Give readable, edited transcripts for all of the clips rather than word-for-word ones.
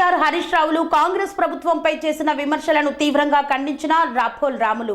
కేటీఆర్ హరీష్ రావులు కాంగ్రెస్ ప్రభుత్వంపై చేసిన విమర్శలను తీవ్రంగా ఖండించిన రాఫోల్ రాములు.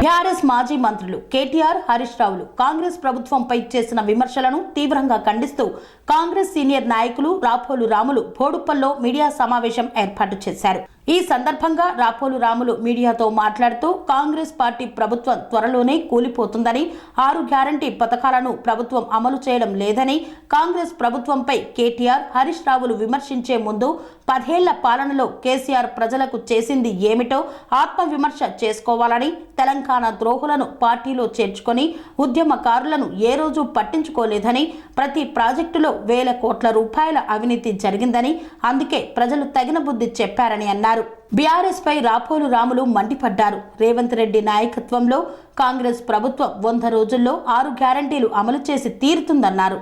టీఆర్ఎస్ మాజీ మంత్రులు కేటీఆర్ హరీష్ రావులు కాంగ్రెస్ ప్రభుత్వంపై చేసిన విమర్శలను తీవ్రంగా ఖండిస్తూ కాంగ్రెస్ సీనియర్ నాయకులు రాఫోలు రాములు బోడుప్పల్లో మీడియా సమావేశం ఏర్పాటు చేశారు. ఈ సందర్భంగా రాఫోలు రాములు మీడియాతో మాట్లాడుతూ కాంగ్రెస్ పార్టీ ప్రభుత్వం త్వరలోనే కూలిపోతుందని, 6 గ్యారంటీ పథకాలను ప్రభుత్వం అమలు చేయడం లేదని, కాంగ్రెస్ ప్రభుత్వంపై కేటీఆర్ హరీష్ రావులు విమర్శించే ముందు 10 ఏళ్ల పాలనలో కేసీఆర్ ప్రజలకు చేసింది ఏమిటో ఆత్మవిమర్శ చేసుకోవాలని, తెలంగాణ ద్రోహులను పార్టీలో చేర్చుకొని ఉద్యమకారులను ఏ రోజు పట్టించుకోలేదని, ప్రతి ప్రాజెక్టులో వేల కోట్ల రూపాయల అవినీతి జరిగిందని, అందుకే ప్రజలు తగిన బుద్ధి చెప్పారని అన్నారు. బీఆర్ఎస్ పై రాఫోలు రాములు మండిపడ్డారు. రేవంత్ రెడ్డి నాయకత్వంలో కాంగ్రెస్ ప్రభుత్వం 100 రోజుల్లో 6 గ్యారంటీలు అమలు చేసి తీరుతుందన్నారు.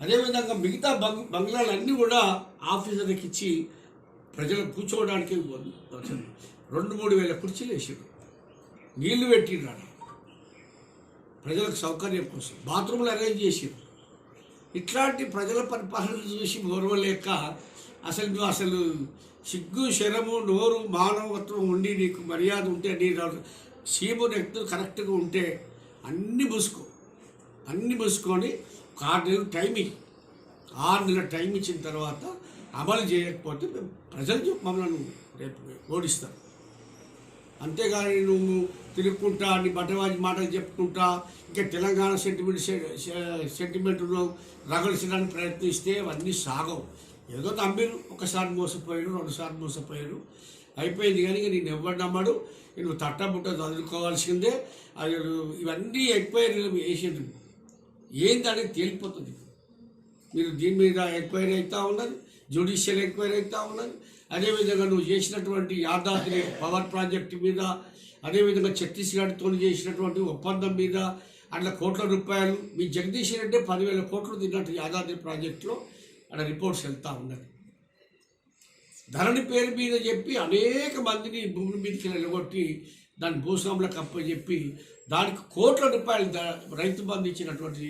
అదేవిధంగా మిగతా బంగ్లాలన్నీ కూడా ఆఫీసర్కి ఇచ్చి ప్రజలు కూర్చోవడానికి 2-3 వేల కుర్చీలు వేసారు, నీళ్లు పెట్టిండ్రు, ప్రజలకు సౌకర్యం కోసం బాత్రూమ్లు అరేంజ్ చేసారు. ఇట్లాంటి ప్రజల పరిపాలన చూసి ఓర్వలేక అసలు సిగ్గు శరము నోరు మానవత్వం ఉండి నీకు మర్యాద ఉంటే నీ సీము నెక్తు కరెక్ట్గా ఉంటే అన్నీ మూసుకొని 6 నెలలు టైం ఇచ్చి 6 నెలల టైం ఇచ్చిన తర్వాత అమలు చేయకపోతే ప్రజలు మమ్మల్ని రేపు ఓడిస్తారు. అంతేగాని నువ్వు తిరుగుకుంటా నీ బట్టవాజి మాటలు చెప్పుకుంటా ఇంకా తెలంగాణ సెంటిమెంట్ను రగల్చడానికి ప్రయత్నిస్తే అవన్నీ సాగవు. ఏదో నమ్మిరు, ఒకసారి మోసపోయాడు, 2 సార్లు మోసపోయాడు, అయిపోయింది. కానీ నేను ఎవరు నమ్మడు, నువ్వు తట్టబుట్ట చదువుకోవాల్సిందే. అది ఇవన్నీ ఎంక్వైరీలు వేసిండ్రు, ఏంటనేది తేలిపోతుంది. మీరు దీని మీద ఎంక్వైరీ అవుతూ ఉన్నది, జ్యుడిషియల్ ఎంక్వైరీ అవుతూ ఉన్నది. అదేవిధంగా నువ్వు చేసినటువంటి యాదాద్రి పవర్ ప్రాజెక్టు మీద, అదేవిధంగా ఛత్తీస్గఢ్తో చేసినటువంటి ఒప్పందం మీద అట్లా కోట్ల రూపాయలు మీ జగదీష్ రెడ్డి 10,000 కోట్లు తిన్నట్టు యాదాద్రి ప్రాజెక్టులో అక్కడ రిపోర్ట్స్ వెళ్తూ ఉన్నది. ధరణి పేరు మీద చెప్పి అనేక మందిని భూమి మీదకి నిలగొట్టి దాని భూస్వాములకు అప్పచెప్పి దానికి కోట్ల రూపాయలు రైతు బంధు ఇచ్చినటువంటి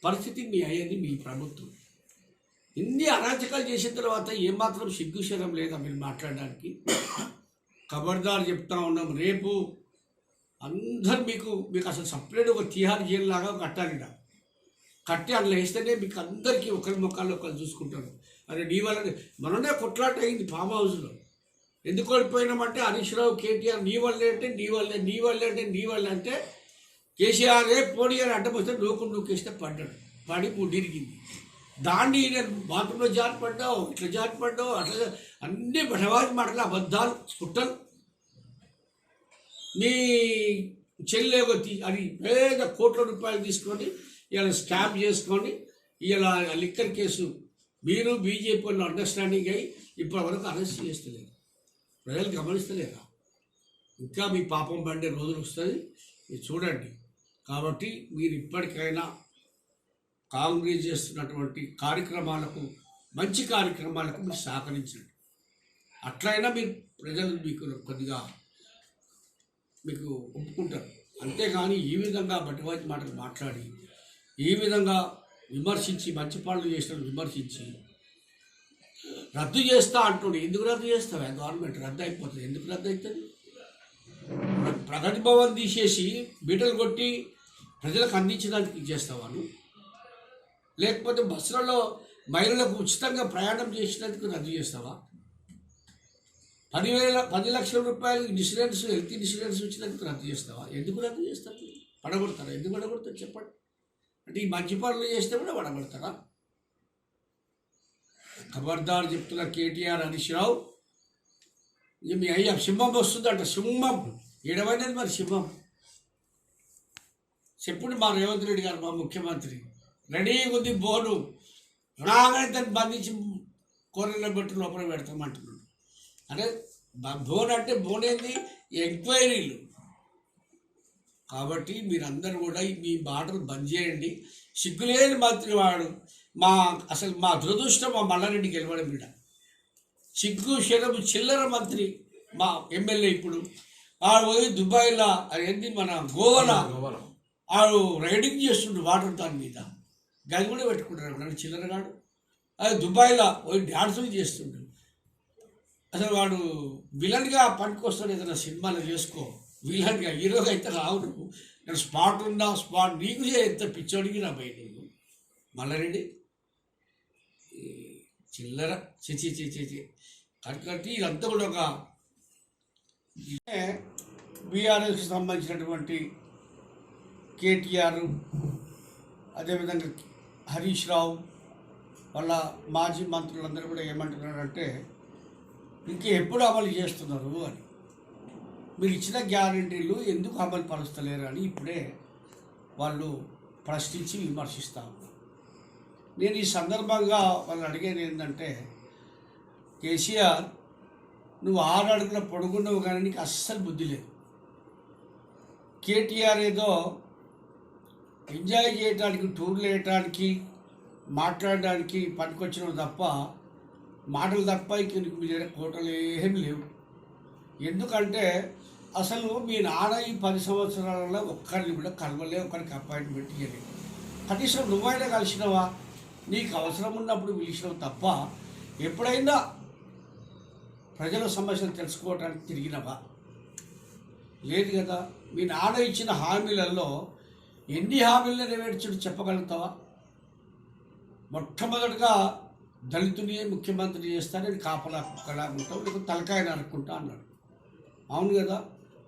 పరిస్థితి మీ అయ్యేది మీ ప్రభుత్వం. ఇన్ని అరాచకాలు చేసిన తర్వాత ఏమాత్రం సిగ్గుశరం లేదా మీరు మాట్లాడడానికి? ఖబర్దార్ చెప్తా ఉన్నాం, రేపు అందరు మీకు అసలు సపరేట్ ఒక తిహార్ జైలు లాగా కట్టాలి. కట్టి అందులో వేస్తేనే మీకు అందరికీ ఒకరి ముఖాల్లో ఒకరు చూసుకుంటారు. అరే నీ వల్ల మననే కొట్లాట అయింది ఫామ్ హౌస్లో. ఎందుకు ఓడిపోయినామంటే హరీష్ రావు కేటీఆర్ నీ వల్లే అంటే కేసీఆరే పోనీ అని అడ్డం వస్తే నూకేస్తే పడి ఇరిగింది. దాన్ని నేను బాత్రూంలో జారిపడ్డావు, ఇట్లా జారిపడ్డావు, అట్లా అన్ని బటవాజి మాటలు, అబద్ధాలు, కుట్రలు. నీ చెల్లెగొత్తి అది పేద కోట్ల రూపాయలు తీసుకొని ఇలా స్కామ్ చేసుకొని ఇలా లిక్కర్ కేసు మీరు బీజేపీ వాళ్ళు అండర్స్టాండింగ్ అయ్యి ఇప్పటివరకు అరెస్ట్ చేస్తలేరు. ప్రజలు గమనిస్తలేరా? ఇంకా మీ పాపం పండే రోజులు వస్తుంది, మీరు చూడండి. కాబట్టి మీరు ఇప్పటికైనా కాంగ్రెస్ చేస్తున్నటువంటి కార్యక్రమాలకు, మంచి కార్యక్రమాలకు మీరు సహకరించండి. అట్లయినా మీరు ప్రజలు కొద్దిగా మీకు ఒప్పుకుంటారు. అంతేగాని ఈ విధంగా బట్టివాచి మాటలు మాట్లాడి, ఈ విధంగా విమర్శించి, మంచి పనులు చేసిన విమర్శించి రద్దు చేస్తా అంటుండే. ఎందుకు రద్దు చేస్తావా? గవర్నమెంట్ రద్దు అయిపోతుంది. ఎందుకు రద్దు అవుతుంది? ప్రగతి భవన్ తీసేసి బీటలు కొట్టి ప్రజలకు అందించడానికి చేస్తావాను, లేకపోతే బస్సులలో మహిళలకు ఉచితంగా ప్రయాణం చేసినందుకు రద్దు చేస్తావా? 10 లక్షల రూపాయలు ఇన్సూరెన్స్, హెల్త్ ఇన్సూరెన్స్ వచ్చినందుకు రద్దు చేస్తావా? ఎందుకు రద్దు చేస్తారు? పడగొడతారా? ఎందుకు పడగొడతారు చెప్పండి? అంటే ఈ మంచి పనులు చేస్తే కూడా పడగొడతారా? ఖబర్దార్ చెప్తున్న కేటీఆర్ హరీష్ రావు, మీ అయ్యా సింహం వస్తుందంట. సింహం ఏడవైనది మరి సింహం. చెప్పుడు మా రేవంత్ రెడ్డి గారు, మా ముఖ్యమంత్రి రెడీగా ఉంది బోను రాగానే దాన్ని బంధించి కూరలో పెట్టి లోపల పెడతామంటున్నాడు. అంటే బోన్ అంటే బోనేది ఎంక్వైరీలు. కాబట్టి మీరందరూ కూడా మీ మాటలు బంద్ చేయండి. సిగ్గులేని మంత్రి వాడు అసలు మా దురదృష్టం మా మల్లారెడ్డి గెలవడం మీద. సిగ్గు శరము చిల్లర మంత్రి మా ఎమ్మెల్యే. ఇప్పుడు ఆడు పోయి దుబాయ్లో ఏంది మన గోవాలో ఆడు రైడింగ్ చేస్తుండే వాటర్ దాని మీద. గది కూడా పెట్టుకుంటారు నన్ను చిల్లరగాడు. అది దుబాయ్లో పోయి డ్యాన్సులు చేస్తుంటాడు. అసలు వాడు విలన్గా పనికొస్తాడు. ఏదైనా సినిమాలో చేసుకో విలన్గా, హీరోగా అయితే రావు నువ్వు. నేను స్పాట్ ఉన్నా స్పాట్ నీకు ఎంత పిచ్చోడికి రా బయట నువ్వు మల్లారెడ్డి చిల్లర చిచి కాబట్టి ఇదంతా కూడా ఒక బీఆర్ఎస్కి సంబంధించినటువంటి కేటీఆర్, అదేవిధంగా హరీష్ రావు వాళ్ళ మాజీ మంత్రులందరూ కూడా ఏమంటున్నారంటే ఇంకా ఎప్పుడు అమలు చేస్తున్నారు అని. మీరు ఇచ్చిన గ్యారంటీలు ఎందుకు అమలు పరుస్తలేరు అని ఇప్పుడే వాళ్ళు ప్రశ్నించి విమర్శిస్తాను. నేను ఈ సందర్భంగా వాళ్ళు అడిగేది ఏంటంటే, కేసీఆర్ నువ్వు 6 అడుగుల పొడుగున్నావు కానీ నీకు అస్సలు బుద్ధి లేదు. కేటీఆర్ ఏదో ఎంజాయ్ చేయడానికి, టూర్లు వేయడానికి, మాట్లాడడానికి పనికొచ్చినవి తప్ప, మాటలు తప్ప ఇక నీకు మీ దగ్గర కోటలు ఏమీ లేవు. ఎందుకంటే అసలు మీ నాన్న ఈ 10 సంవత్సరాలలో ఒక్కరిని కూడా కలవలే, ఒకరికి అపాయింట్మెంట్ ఇవ్వలేదు. కనీసం నువ్వైనా కలిసినవా? నీకు అవసరం ఉన్నప్పుడు పిలిచినావు తప్ప ఎప్పుడైనా ప్రజల సమస్యలు తెలుసుకోవడానికి తిరిగినవా? లేదు కదా. మీ నాన్న ఇచ్చిన హామీలలో ఎన్ని హామీలు నెరవేర్చుడు చెప్పగలుగుతావా? మొట్టమొదటిగా దళితుని ముఖ్యమంత్రి చేస్తానని కాపలా కుక్కలా ఉంటావు, లేకపోతే తలకాయ నరుక్కుంటా అన్నాడు. అవును కదా.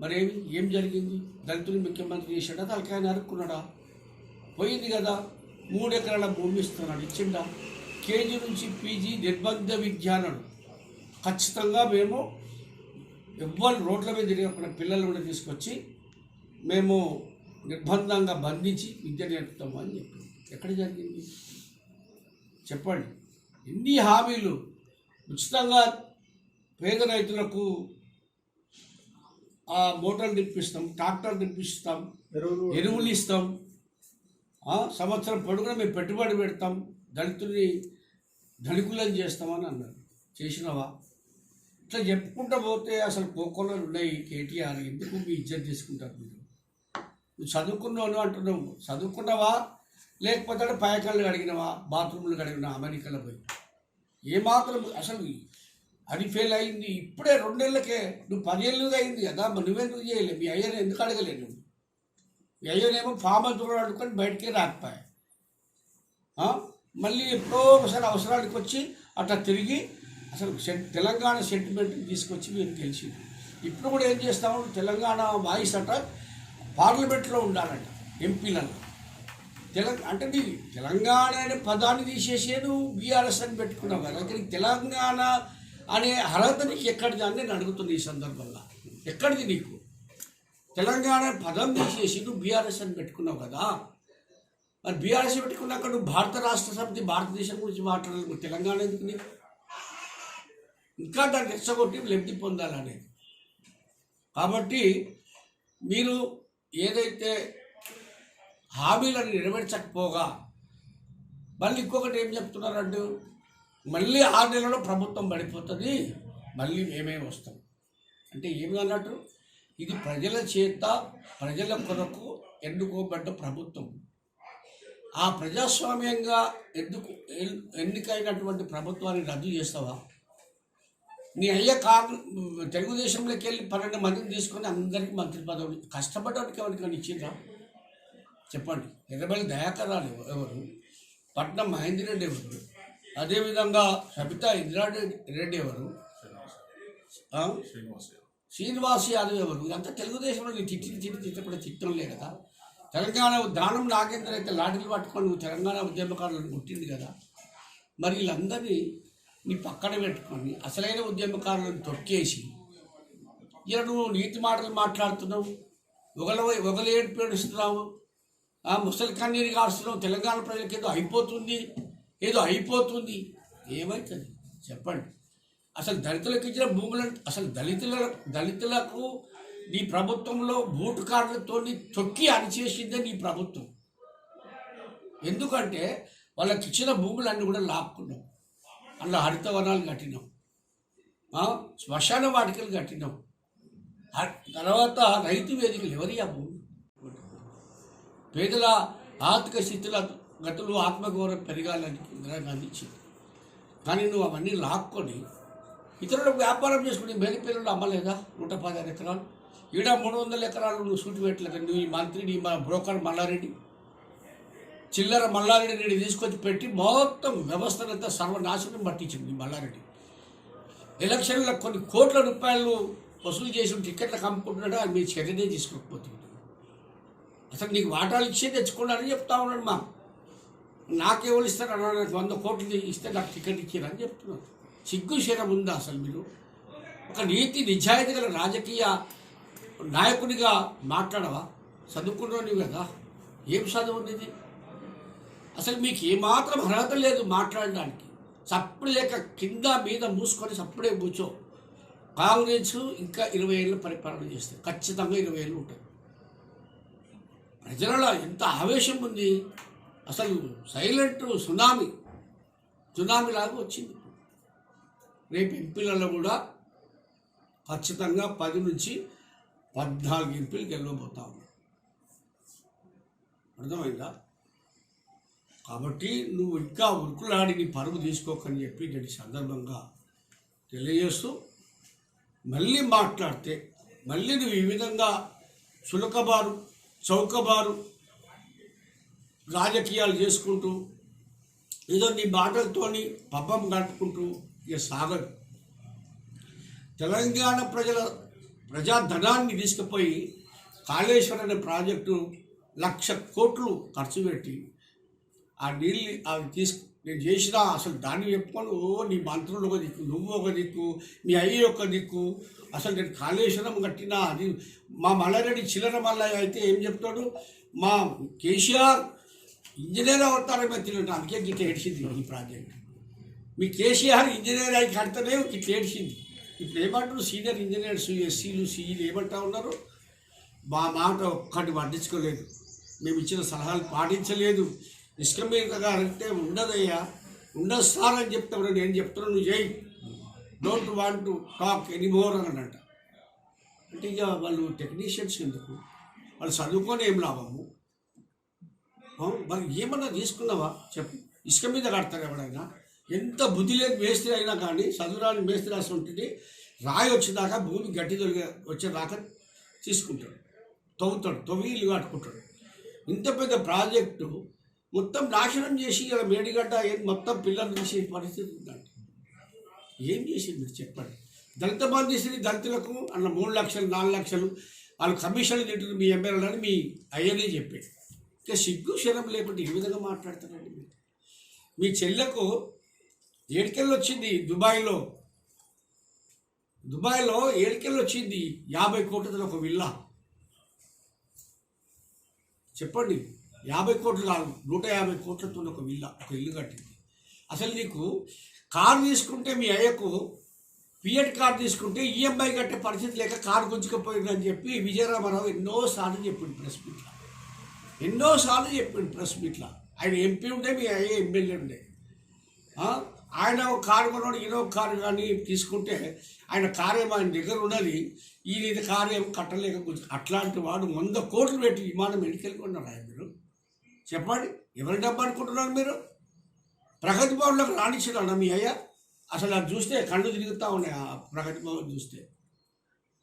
మరేమి ఏం జరిగింది? దళితుని ముఖ్యమంత్రి చేశాడా, తలకాయ నరుక్కున్నాడా? పోయింది కదా. 3 ఎకరాల భూమి ఇస్తున్నాడు, ఇచ్చిండా? కేజీ నుంచి పీజీ నిర్బంధ విద్య అన్నాడు. ఖచ్చితంగా మేము ఎవ్వరు రోడ్ల మీద తిరగకుండా పిల్లలు కూడా తీసుకొచ్చి మేము నిర్బంధంగా బంధించి విద్య నేర్పుతాము అని చెప్పి ఎక్కడ జరిగింది చెప్పండి. ఎన్ని హామీలు. ఉచితంగా పేద రైతులకు ఆ మోటార్లు తెప్పిస్తాం, ట్రాక్టర్ తెప్పిస్తాం, ఎరువులు ఇస్తాం, సంవత్సరం పొడుగున మేము పెట్టుబడి పెడతాం, దళితుల్ని ధనికులను చేస్తామని అన్నారు. చేసినవా? ఇట్లా చెప్పుకుంటూ పోతే అసలు కోకోలో ఉన్నాయి. కేటీఆర్ ఎందుకు మీ ఇజ్జత్ తీసుకుంటారు మీరు? నువ్వు చదువుకున్నావు అంటున్నావు. చదువుకున్నావా లేకపోతే పాయకాళ్ళు కడిగినవా, బాత్రూమ్లు కడిగినా అమెరికాలో పోయి? ఏమాత్రం అసలు అది ఫెయిల్ అయింది. ఇప్పుడే 2 నెలలకే. నువ్వు 10 ఏళ్ళుగా అయింది కదా, మరి నువ్వెందుకు చేయలేవు? మీ అయ్యని ఎందుకు అడగలేదు నువ్వు? మీ అయ్యనేమో ఫామ్ దూరం అడుకొని బయటికే రాకపోయా. మళ్ళీ ఎప్పుడో ఒకసారి అవసరానికి వచ్చి అట్లా తిరిగి అసలు తెలంగాణ సెంటిమెంట్ని తీసుకొచ్చి మీరు గెలిచింది. ఇప్పుడు కూడా ఏం చేస్తాము, తెలంగాణ వాయిస్ అట పార్లమెంట్లో ఉండాలంట, ఎంపీలలో. అంటే నీ తెలంగాణ అనే పదాన్ని తీసేసేది బీఆర్ఎస్ అని పెట్టుకున్నావు కదా. కానీ తెలంగాణ అనే అర్హత నీకు ఎక్కడిది అని నేను అడుగుతుంది ఈ సందర్భంగా. ఎక్కడిది నీకు? తెలంగాణ పదం తీసేసి నువ్వు బీఆర్ఎస్ అని పెట్టుకున్నావు కదా. మరి బీఆర్ఎస్ పెట్టుకున్నాక నువ్వు భారత రాష్ట్ర సమితి, భారతదేశం గురించి మాట్లాడాలి, తెలంగాణ ఎందుకు నీకు? ఇంకా దాన్ని రెచ్చగొట్టి లబ్ధి పొందాలనేది. కాబట్టి మీరు ఏదైతే హామీలను నెరవేర్చకపోగా మళ్ళీ ఇంకొకటి ఏం చెప్తున్నారంటూ, మళ్ళీ 6 నెలల్లో ప్రభుత్వం పడిపోతుంది, మళ్ళీ మేమే వస్తాం అంటే ఏమి అన్నట్టు? ఇది ప్రజల చేత ప్రజల కొరకు ఎన్నుకోబడ్డ ప్రభుత్వం. ఆ ప్రజాస్వామ్యంగా ఎన్నికైనటువంటి ప్రభుత్వాన్ని రద్దు చేస్తావా? నీ అయ్య తెలుగుదేశంలోకి వెళ్ళి 12 మందిని తీసుకొని అందరికీ మంత్రి పదవులు కష్టపడడానికి ఎవరికైనా ఇచ్చిందా చెప్పండి? ఎర్రబెల్లి దయాకర్ రావు ఎవరు? పట్నం మహేందర్ రెడ్డి ఎవరు? అదేవిధంగా సబితా ఇంద్రారెడ్డి ఎవరు? శ్రీనివాస్ యాదవ్ ఎవరు? ఇదంతా తెలుగుదేశంలో నీ తిట్టకుండా తిట్టంలే కదా. తెలంగాణ దానం నాగేంద్ర అయితే లాఠీలు పట్టుకొని నువ్వు తెలంగాణ ఉద్యమకారులను పుట్టింది కదా. మరి వీళ్ళందరినీ నీ పక్కన పెట్టుకొని అసలైన ఉద్యమకారులను తొక్కేసి ఇలా నువ్వు నీతి మాటలు మాట్లాడుతున్నావు, ఒకరు ఏడుపు ఏడుస్తున్నావు, ముసలి కన్నీరు కాస్తున్నావు. తెలంగాణ ప్రజలకు ఏదో అయిపోతుంది. ఏమవుతుంది చెప్పండి? అసలు దళితులకు ఇచ్చిన భూములను అసలు దళితులకు నీ ప్రభుత్వంలో బూటుకారులతో తొక్కి అణిచేసిందే నీ ప్రభుత్వం. ఎందుకంటే వాళ్ళకి ఇచ్చిన భూములన్నీ కూడా లాక్కున్నాం, అందులో హరితవనాలు కట్టినాం, శ్మశాన వాటికలు కట్టినాం, తర్వాత రైతు వేదికలు ఎవరి ఆ భూమి? పేదల ఆర్థిక స్థితిలో గతంలో ఆత్మగౌరవం పెరగాలని ఇందిరాగాంధీ ఇచ్చింది. కానీ నువ్వు అవన్నీ లాక్కొని ఇతరులకు వ్యాపారం చేసుకుని మేలిపిల్లలు అమ్మలేదా 116 ఎకరాలు, ఈడ 300 ఎకరాలు నువ్వు సూటి పెట్టలేదు. నువ్వు ఈ మంత్రిని మా బ్రోకర్ మల్లారెడ్డి, చిల్లర మల్లారెడ్డిని తీసుకొచ్చి పెట్టి మొత్తం వ్యవస్థనంతా సర్వనాశనం పట్టించింది మల్లారెడ్డి. ఎలక్షన్లో కొన్ని కోట్ల రూపాయలు వసూలు చేసి టికెట్లకు అమ్ముకుంటున్నాడు. అది మీ చర్యనే తీసుకోకపోతుంది. అసలు నీకు వాటాలు ఇచ్చే తెచ్చుకున్నారని చెప్తా ఉన్నాడు. నాకేవాళ్ళు ఇస్తారు అన్నాడు. 100 కోట్లు ఇస్తే నాకు టికెట్ ఇచ్చారని చెప్తున్నాను. సిగ్గు శరం ఉందా అసలు? మీరు ఒక నీతి నిజాయితీ గల రాజకీయ నాయకుడిగా మాట్లాడవా? చదువుకున్నావు కదా, ఏం చదువు ఉన్నది? అసలు మీకు ఏమాత్రం అర్హత లేదు మాట్లాడడానికి. చప్పుడు లేక కింద మీద మూసుకొని చప్పుడే కూర్చో. కాంగ్రెస్ ఇంకా 20 ఏళ్ళు పరిపాలన చేస్తుంది, ఖచ్చితంగా 20 ఏళ్ళు ఉంటుంది. ప్రజలలో ఎంత ఆవేశం ఉంది అసలు! సైలెంట్ సునామీ లాగా వచ్చింది. రేపు ఎంపీలలో కూడా ఖచ్చితంగా 10 నుంచి 14 ఎంపీలు గెలవబోతా ఉన్నారు. అర్థమైందా? కాబట్టి నువ్వు ఇంకా ఉరుకులాడి నీ పరుగు తీసుకోకని చెప్పి నేను సందర్భంగా తెలియజేస్తూ, మళ్ళీ మాట్లాడితే మళ్ళీ నువ్వు ఈ విధంగా చులకబారు చౌకబారు రాజకీయాలు చేసుకుంటూ ఏదో నీ మాటలతోని పబ్బం గడుపుకుంటూ ఇక సాగదు. తెలంగాణ ప్రజాధనాన్ని తీసుకుపోయి కాళేశ్వరం అనే ప్రాజెక్టు 1,00,000 కోట్లు ఖర్చు పెట్టి ఆ నీళ్ళు అవి నేను చేసినా అసలు దాన్ని చెప్పుకొని నీ మంత్రులు ఒక దిక్కు, నువ్వు ఒక దిక్కు, మీ అయ్యి ఒక దిక్కు. అసలు నేను కాళేశ్వరం కట్టినా అది మా మల్లారెడ్డి చిల్లర మల్లయ్య అయితే ఏం చెప్తాడు, మా కేసీఆర్ ఇంజనీర్ అవుతారని తెలియదు. అందుకే గిట్ల ఏడ్చింది ఈ ప్రాజెక్ట్. మీ కేసీఆర్ ఇంజనీర్ అయి కడితేనే ఇట్లా ఏడ్చింది. ఇప్పుడు ఏమంటారు సీనియర్ ఇంజనీర్స్, ఎస్సీలు, సీఈలు ఏమంటా ఉన్నారు? మా మాట ఒక్కటి పట్టించుకోలేదు, మేము ఇచ్చిన సలహాలు పాటించలేదు. ఇసుక మీద అంటే ఉండదయ్యా, ఉండదు సార్ అని చెప్తాడు. నేను చెప్తున్నాను నువ్వు చేయి, don't want to talk anymore అని అంట. అంటే ఇక వాళ్ళు టెక్నీషియన్స్ ఎందుకు? వాళ్ళు చదువుకొని ఏం లాభము? మరి ఏమన్నా తీసుకున్నావా చెప్పు? ఇసుక మీద కడతారు ఎవడైనా? ఎంత బుద్ధి లేని మేస్త్రి అయినా కానీ, చదువురాని మేస్త్రి రాసి ఉంటుంది, రాయి వచ్చేదాకా భూమి గట్టి వచ్చేదాకా తీసుకుంటాడు, తవ్వి ఇల్లు కట్టుకుంటాడు. ఇంత పెద్ద ప్రాజెక్టు మొత్తం నాశనం చేసి ఇలా మేడిగడ్డ మొత్తం పిల్లలు తీసే పరిస్థితి ఉందండి. ఏం చేసింది మీరు చెప్పండి? దళిత బంధు చేసింది దళితులకు అన్న 3 లక్షలు 4 లక్షలు వాళ్ళు కమిషన్లు తింటారు మీ ఎమ్మెల్యేలని మీ అయ్యనే చెప్పాడు. ఇక సిగ్గు శరం లేకుండా ఈ విధంగా మాట్లాడతారండి మీరు. మీ చెల్లెకు ఏడుకెళ్ళి వచ్చింది దుబాయ్లో ఏడుకెళ్ళి వచ్చింది 50 కోట్లతో ఒక విల్లా. చెప్పండి, 50 కోట్లు కాదు, 150 కోట్లతో ఒక విల్లా, ఒక ఇల్లు కట్టింది. అసలు నీకు కారు తీసుకుంటే మీ అయ్యకు ఫియట్ కారు తీసుకుంటే ఈఎంఐ కట్టే పరిస్థితి లేక కారు గుంజుకపోయిందని చెప్పి విజయరామారావు ఎన్నోసార్లు చెప్పిండు ప్రెస్ మీట్లో. ఆయన ఎంపీ ఉండే, మీ అయ్యే ఎమ్మెల్యే ఉండే. ఆయన ఒక కారు కొన్నాడు, ఈయన ఒక కారు కానీ తీసుకుంటే ఆయన కారు ఏమో ఆయన దగ్గర ఉన్నది, ఈయన కారు ఏమో కట్టలేక అట్లాంటి వాడు 100 కోట్లు పెట్టి విమానం ఎన్నికలు కొన్నారు. ఆయన మీరు చెప్పండి, ఎవరి డబ్బు అనుకుంటున్నారు మీరు? ప్రగతి భవన్లోకి రాణించాడు మీ అయ్య. అసలు అది చూస్తే కళ్ళు తిరుగుతూ ఉన్నాయి. ఆ ప్రగతి భవన్ చూస్తే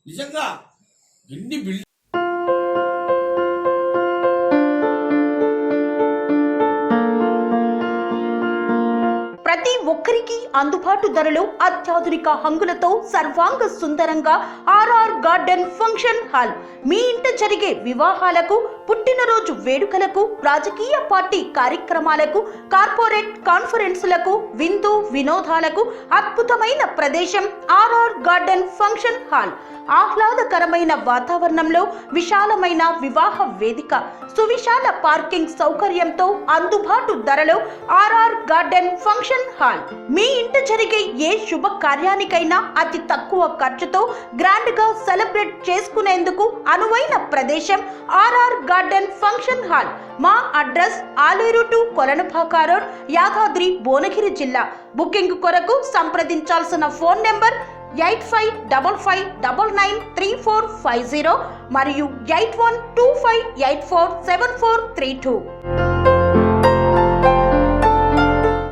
నిజంగా ఎన్ని ప్రతి ఒక్కరికి అందుబాటు ధరలో అత్యాధునిక హంగులతో సర్వాంగ సుందరంగా ఆర్ఆర్ గార్డెన్ ఫంక్షన్ హాల్. మీ ఇంట జరిగే వివాహాలకు, పుట్టినరోజు వేడుకలకు, రాజకీయ పార్టీ కార్యక్రమాలకు, కార్పొరేట్ కాన్ఫరెన్సులకు, విందు వినోదాలకు అద్భుతమైన ప్రదేశం ఆర్ఆర్ గార్డెన్ ఫంక్షన్ హాల్. ఆహ్లాదకరమైన వాతావరణంలో విశాలమైన వివాహ వేదిక, సువిశాల పార్కింగ్ సౌకర్యంతో అందుబాటు ధరలో ఆర్ఆర్ గార్డెన్ ఫంక్షన్ హాల్. మీ ఇంట జరిగే ఏ శుభ కార్యానికైనా అతి తక్కువ ఖర్చుతో గ్రాండ్ గా సెలబ్రేట్ చేసుకునేందుకు అనువైన ప్రదేశం ఆర్ఆర్ గార్డెన్ ఫంక్షన్ హాల్. మా address Aleru to Kolanupaka road, Yadadri Bhuvanagiri జిల్లా. బుకింగ్ కొరకు సంప్రదించాల్సిన ఫోన్ నెంబర్ 8555993450 మరియు 8125847432.